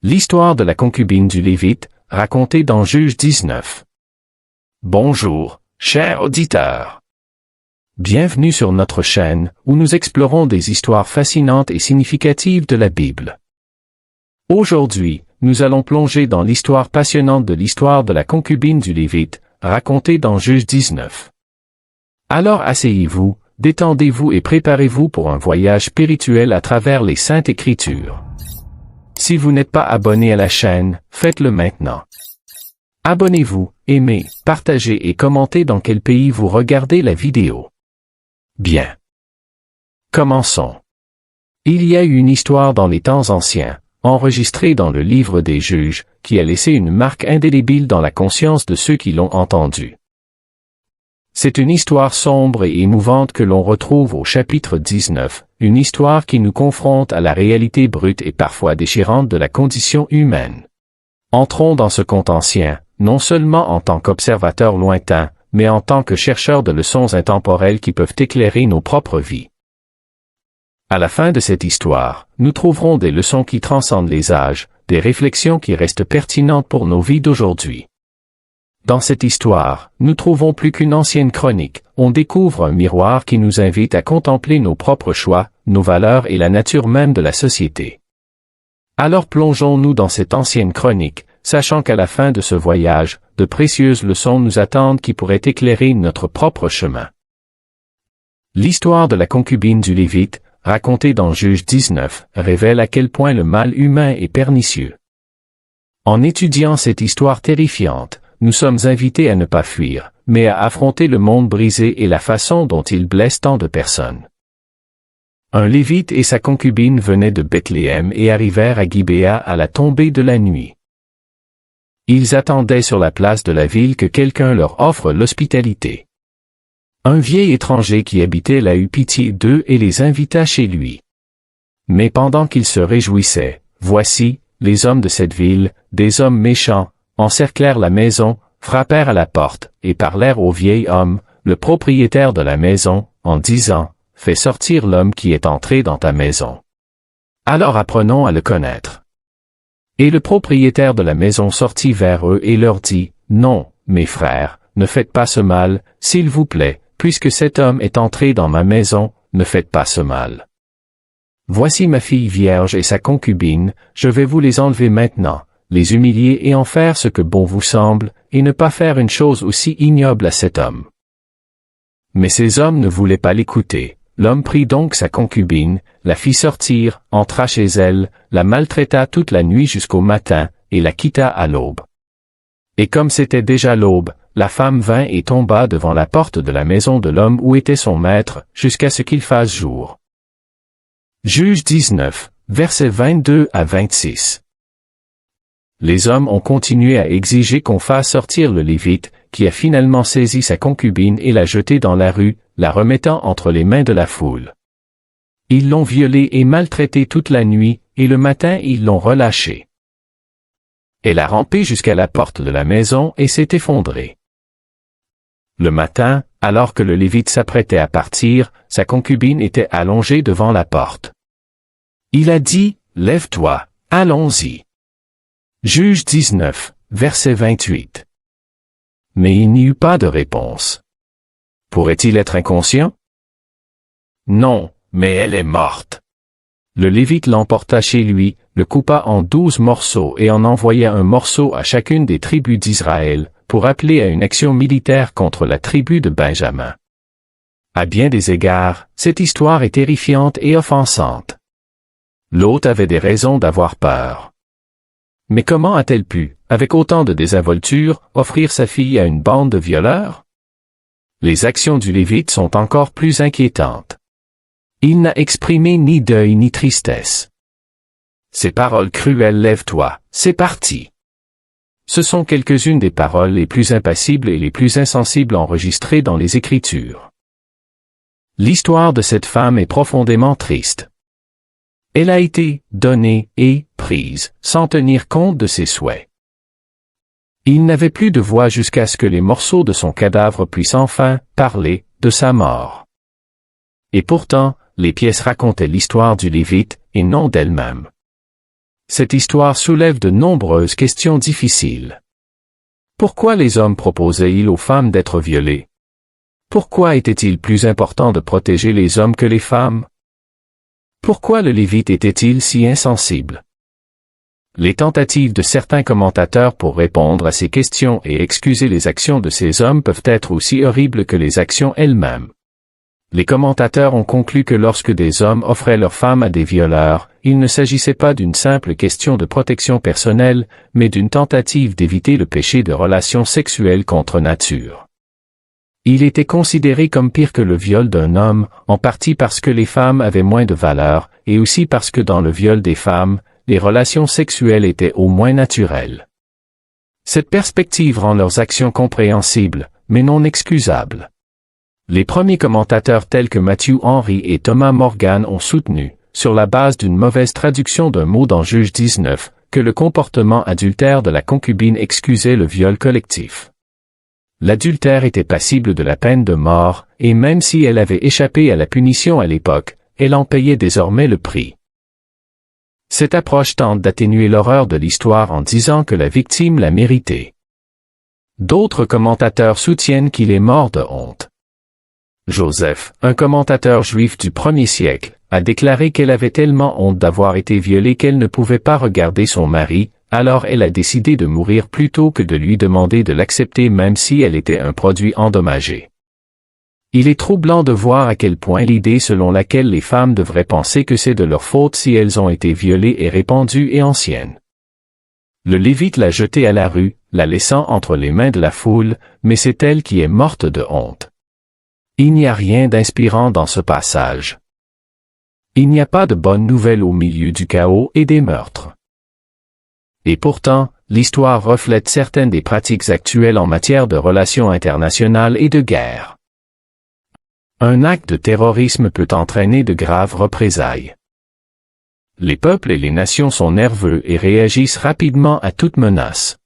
L'histoire de la concubine du Lévite, racontée dans Juge 19. Bonjour, chers auditeurs. Bienvenue sur notre chaîne, où nous explorons des histoires fascinantes et significatives de la Bible. Aujourd'hui, nous allons plonger dans l'histoire passionnante de l'histoire de la concubine du Lévite, racontée dans Juge 19. Alors asseyez-vous, détendez-vous et préparez-vous pour un voyage spirituel à travers les Saintes Écritures. Si vous n'êtes pas abonné à la chaîne, faites-le maintenant. Abonnez-vous, aimez, partagez et commentez dans quel pays vous regardez la vidéo. Bien. Commençons. Il y a eu une histoire dans les temps anciens, enregistrée dans le livre des Juges, qui a laissé une marque indélébile dans la conscience de ceux qui l'ont entendue. C'est une histoire sombre et émouvante que l'on retrouve au chapitre 19, une histoire qui nous confronte à la réalité brute et parfois déchirante de la condition humaine. Entrons dans ce conte ancien, non seulement en tant qu'observateurs lointains, mais en tant que chercheurs de leçons intemporelles qui peuvent éclairer nos propres vies. À la fin de cette histoire, nous trouverons des leçons qui transcendent les âges, des réflexions qui restent pertinentes pour nos vies d'aujourd'hui. Dans cette histoire, nous trouvons plus qu'une ancienne chronique, on découvre un miroir qui nous invite à contempler nos propres choix, nos valeurs et la nature même de la société. Alors plongeons-nous dans cette ancienne chronique, sachant qu'à la fin de ce voyage, de précieuses leçons nous attendent qui pourraient éclairer notre propre chemin. L'histoire de la concubine du Lévite, racontée dans Juge 19, révèle à quel point le mal humain est pernicieux. En étudiant cette histoire terrifiante, nous sommes invités à ne pas fuir, mais à affronter le monde brisé et la façon dont il blesse tant de personnes. Un Lévite et sa concubine venaient de Bethléem et arrivèrent à Gibéa à la tombée de la nuit. Ils attendaient sur la place de la ville que quelqu'un leur offre l'hospitalité. Un vieil étranger qui habitait là eut pitié d'eux et les invita chez lui. Mais pendant qu'ils se réjouissaient, voici, les hommes de cette ville, des hommes méchants, encerclèrent la maison, frappèrent à la porte, et parlèrent au vieil homme, le propriétaire de la maison, en disant, « Fais sortir l'homme qui est entré dans ta maison. » Alors apprenons à le connaître. Et le propriétaire de la maison sortit vers eux et leur dit, « Non, mes frères, ne faites pas ce mal, s'il vous plaît, puisque cet homme est entré dans ma maison, ne faites pas ce mal. Voici ma fille vierge et sa concubine, je vais vous les enlever maintenant, les humilier et en faire ce que bon vous semble, et ne pas faire une chose aussi ignoble à cet homme. » Mais ces hommes ne voulaient pas l'écouter. L'homme prit donc sa concubine, la fit sortir, entra chez elle, la maltraita toute la nuit jusqu'au matin, et la quitta à l'aube. Et comme c'était déjà l'aube, la femme vint et tomba devant la porte de la maison de l'homme où était son maître, jusqu'à ce qu'il fasse jour. Juge 19, versets 22 à 26. Les hommes ont continué à exiger qu'on fasse sortir le Lévite, qui a finalement saisi sa concubine et l'a jetée dans la rue, la remettant entre les mains de la foule. Ils l'ont violée et maltraitée toute la nuit, et le matin ils l'ont relâchée. Elle a rampé jusqu'à la porte de la maison et s'est effondrée. Le matin, alors que le Lévite s'apprêtait à partir, sa concubine était allongée devant la porte. Il a dit, « Lève-toi, allons-y. » Juge 19, verset 28. Mais il n'y eut pas de réponse. Pourrait-il être inconscient? Non, mais elle est morte. Le Lévite l'emporta chez lui, le coupa en 12 morceaux et en envoya un morceau à chacune des tribus d'Israël, pour appeler à une action militaire contre la tribu de Benjamin. À bien des égards, cette histoire est terrifiante et offensante. L'hôte avait des raisons d'avoir peur. Mais comment a-t-elle pu, avec autant de désinvolture, offrir sa fille à une bande de violeurs? Les actions du Lévite sont encore plus inquiétantes. Il n'a exprimé ni deuil ni tristesse. Ces paroles cruelles, lève-toi, c'est parti. Ce sont quelques-unes des paroles les plus impassibles et les plus insensibles enregistrées dans les Écritures. L'histoire de cette femme est profondément triste. Elle a été donnée et prise, sans tenir compte de ses souhaits. Il n'avait plus de voix jusqu'à ce que les morceaux de son cadavre puissent enfin parler de sa mort. Et pourtant, les pièces racontaient l'histoire du Lévite, et non d'elles-mêmes. Cette histoire soulève de nombreuses questions difficiles. Pourquoi les hommes proposaient-ils aux femmes d'être violées? Pourquoi était-il plus important de protéger les hommes que les femmes? Pourquoi le Lévite était-il si insensible? Les tentatives de certains commentateurs pour répondre à ces questions et excuser les actions de ces hommes peuvent être aussi horribles que les actions elles-mêmes. Les commentateurs ont conclu que lorsque des hommes offraient leurs femmes à des violeurs, il ne s'agissait pas d'une simple question de protection personnelle, mais d'une tentative d'éviter le péché de relations sexuelles contre nature. Il était considéré comme pire que le viol d'un homme, en partie parce que les femmes avaient moins de valeur, et aussi parce que dans le viol des femmes, les relations sexuelles étaient au moins naturelles. Cette perspective rend leurs actions compréhensibles, mais non excusables. Les premiers commentateurs tels que Matthew Henry et Thomas Morgan ont soutenu, sur la base d'une mauvaise traduction d'un mot dans Juge 19, que le comportement adultère de la concubine excusait le viol collectif. L'adultère était passible de la peine de mort, et même si elle avait échappé à la punition à l'époque, elle en payait désormais le prix. Cette approche tente d'atténuer l'horreur de l'histoire en disant que la victime l'a mérité. D'autres commentateurs soutiennent qu'il est mort de honte. Joseph, un commentateur juif du 1er siècle, a déclaré qu'elle avait tellement honte d'avoir été violée qu'elle ne pouvait pas regarder son mari, alors elle a décidé de mourir plutôt que de lui demander de l'accepter même si elle était un produit endommagé. Il est troublant de voir à quel point l'idée selon laquelle les femmes devraient penser que c'est de leur faute si elles ont été violées est répandue et ancienne. Le Lévite l'a jetée à la rue, la laissant entre les mains de la foule, mais c'est elle qui est morte de honte. Il n'y a rien d'inspirant dans ce passage. Il n'y a pas de bonne nouvelle au milieu du chaos et des meurtres. Et pourtant, l'histoire reflète certaines des pratiques actuelles en matière de relations internationales et de guerre. Un acte de terrorisme peut entraîner de graves représailles. Les peuples et les nations sont nerveux et réagissent rapidement à toute menace.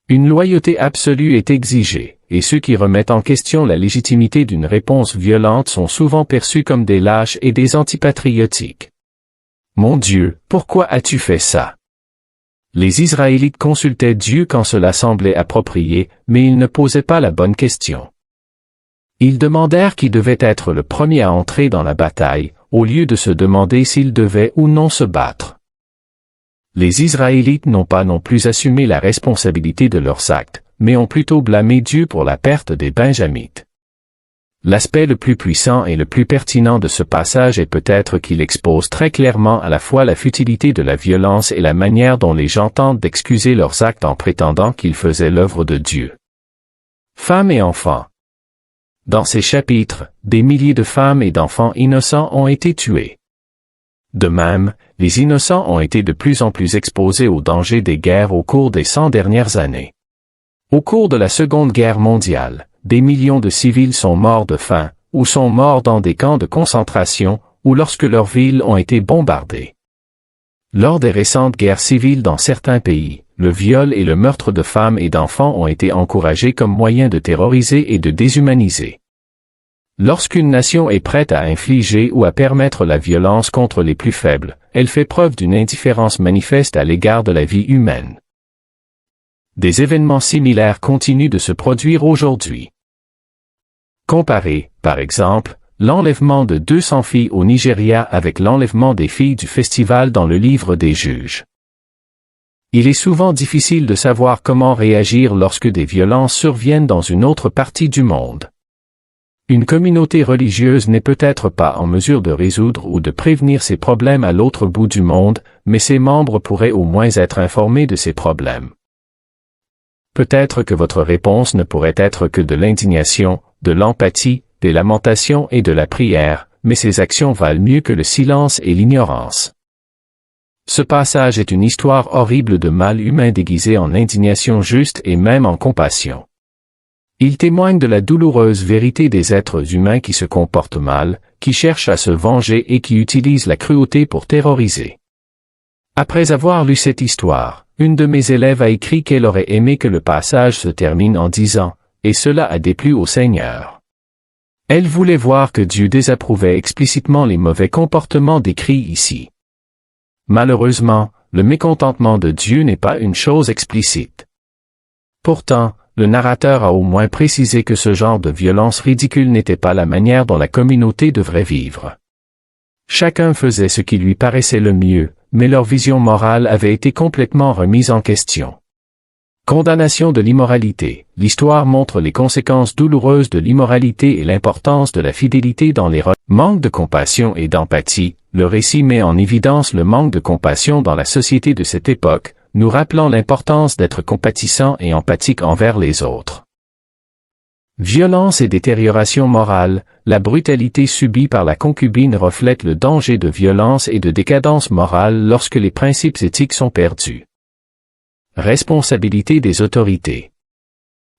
Une loyauté absolue est exigée, et ceux qui remettent en question la légitimité d'une réponse violente sont souvent perçus comme des lâches et des antipatriotiques. Mon Dieu, pourquoi as-tu fait ça? Les Israélites consultaient Dieu quand cela semblait approprié, mais ils ne posaient pas la bonne question. Ils demandèrent qui devait être le premier à entrer dans la bataille, au lieu de se demander s'ils devaient ou non se battre. Les Israélites n'ont pas non plus assumé la responsabilité de leurs actes, mais ont plutôt blâmé Dieu pour la perte des Benjamites. L'aspect le plus puissant et le plus pertinent de ce passage est peut-être qu'il expose très clairement à la fois la futilité de la violence et la manière dont les gens tentent d'excuser leurs actes en prétendant qu'ils faisaient l'œuvre de Dieu. Femmes et enfants. Dans ces chapitres, des milliers de femmes et d'enfants innocents ont été tués. De même, les innocents ont été de plus en plus exposés aux dangers des guerres au cours des 100 dernières années. Au cours de la Seconde Guerre mondiale, des millions de civils sont morts de faim, ou sont morts dans des camps de concentration, ou lorsque leurs villes ont été bombardées. Lors des récentes guerres civiles dans certains pays, le viol et le meurtre de femmes et d'enfants ont été encouragés comme moyen de terroriser et de déshumaniser. Lorsqu'une nation est prête à infliger ou à permettre la violence contre les plus faibles, elle fait preuve d'une indifférence manifeste à l'égard de la vie humaine. Des événements similaires continuent de se produire aujourd'hui. Comparez, par exemple, l'enlèvement de 200 filles au Nigeria avec l'enlèvement des filles du festival dans le livre des Juges. Il est souvent difficile de savoir comment réagir lorsque des violences surviennent dans une autre partie du monde. Une communauté religieuse n'est peut-être pas en mesure de résoudre ou de prévenir ces problèmes à l'autre bout du monde, mais ses membres pourraient au moins être informés de ces problèmes. Peut-être que votre réponse ne pourrait être que de l'indignation, de l'empathie, des lamentations et de la prière, mais ces actions valent mieux que le silence et l'ignorance. Ce passage est une histoire horrible de mal humain déguisé en indignation juste et même en compassion. Il témoigne de la douloureuse vérité des êtres humains qui se comportent mal, qui cherchent à se venger et qui utilisent la cruauté pour terroriser. Après avoir lu cette histoire, une de mes élèves a écrit qu'elle aurait aimé que le passage se termine en disant « Et cela a déplu au Seigneur ». Elle voulait voir que Dieu désapprouvait explicitement les mauvais comportements décrits ici. Malheureusement, le mécontentement de Dieu n'est pas une chose explicite. Pourtant, le narrateur a au moins précisé que ce genre de violence ridicule n'était pas la manière dont la communauté devrait vivre. Chacun faisait ce qui lui paraissait le mieux, mais leur vision morale avait été complètement remise en question. Condamnation de l'immoralité. L'histoire montre les conséquences douloureuses de l'immoralité et l'importance de la fidélité dans les manque de compassion et d'empathie. Le récit met en évidence le manque de compassion dans la société de cette époque, nous rappelant l'importance d'être compatissant et empathique envers les autres. Violence et détérioration morale. La brutalité subie par la concubine reflète le danger de violence et de décadence morale lorsque les principes éthiques sont perdus. Responsabilité des autorités.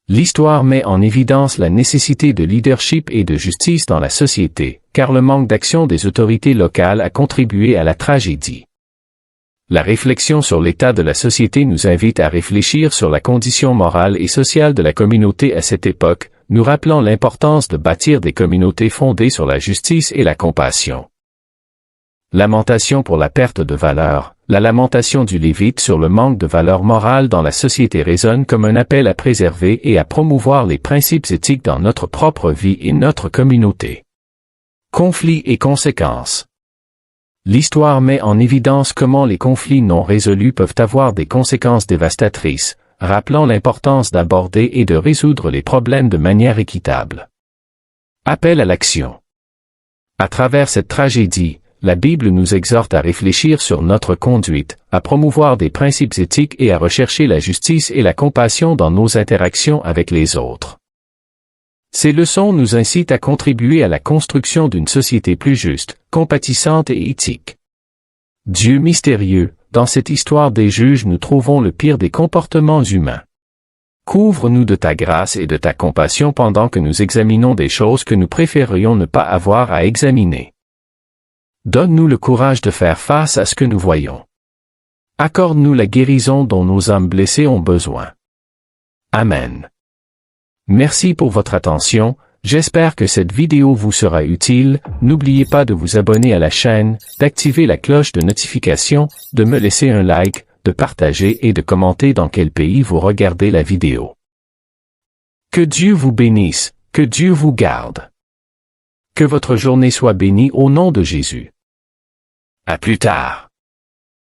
L'histoire met en évidence la nécessité de leadership et de justice dans la société, car le manque d'action des autorités locales a contribué à la tragédie. La réflexion sur l'état de la société nous invite à réfléchir sur la condition morale et sociale de la communauté à cette époque, nous rappelant l'importance de bâtir des communautés fondées sur la justice et la compassion. Lamentation pour la perte de valeur. La lamentation du Lévite sur le manque de valeur morale dans la société résonne comme un appel à préserver et à promouvoir les principes éthiques dans notre propre vie et notre communauté. Conflits et conséquences. L'histoire met en évidence comment les conflits non résolus peuvent avoir des conséquences dévastatrices, rappelant l'importance d'aborder et de résoudre les problèmes de manière équitable. Appel à l'action. À travers cette tragédie, la Bible nous exhorte à réfléchir sur notre conduite, à promouvoir des principes éthiques et à rechercher la justice et la compassion dans nos interactions avec les autres. Ces leçons nous incitent à contribuer à la construction d'une société plus juste, compatissante et éthique. Dieu mystérieux, dans cette histoire des juges nous trouvons le pire des comportements humains. Couvre-nous de ta grâce et de ta compassion pendant que nous examinons des choses que nous préférerions ne pas avoir à examiner. Donne-nous le courage de faire face à ce que nous voyons. Accorde-nous la guérison dont nos âmes blessées ont besoin. Amen. Merci pour votre attention, j'espère que cette vidéo vous sera utile, n'oubliez pas de vous abonner à la chaîne, d'activer la cloche de notification, de me laisser un like, de partager et de commenter dans quel pays vous regardez la vidéo. Que Dieu vous bénisse, que Dieu vous garde. Que votre journée soit bénie au nom de Jésus. À plus tard.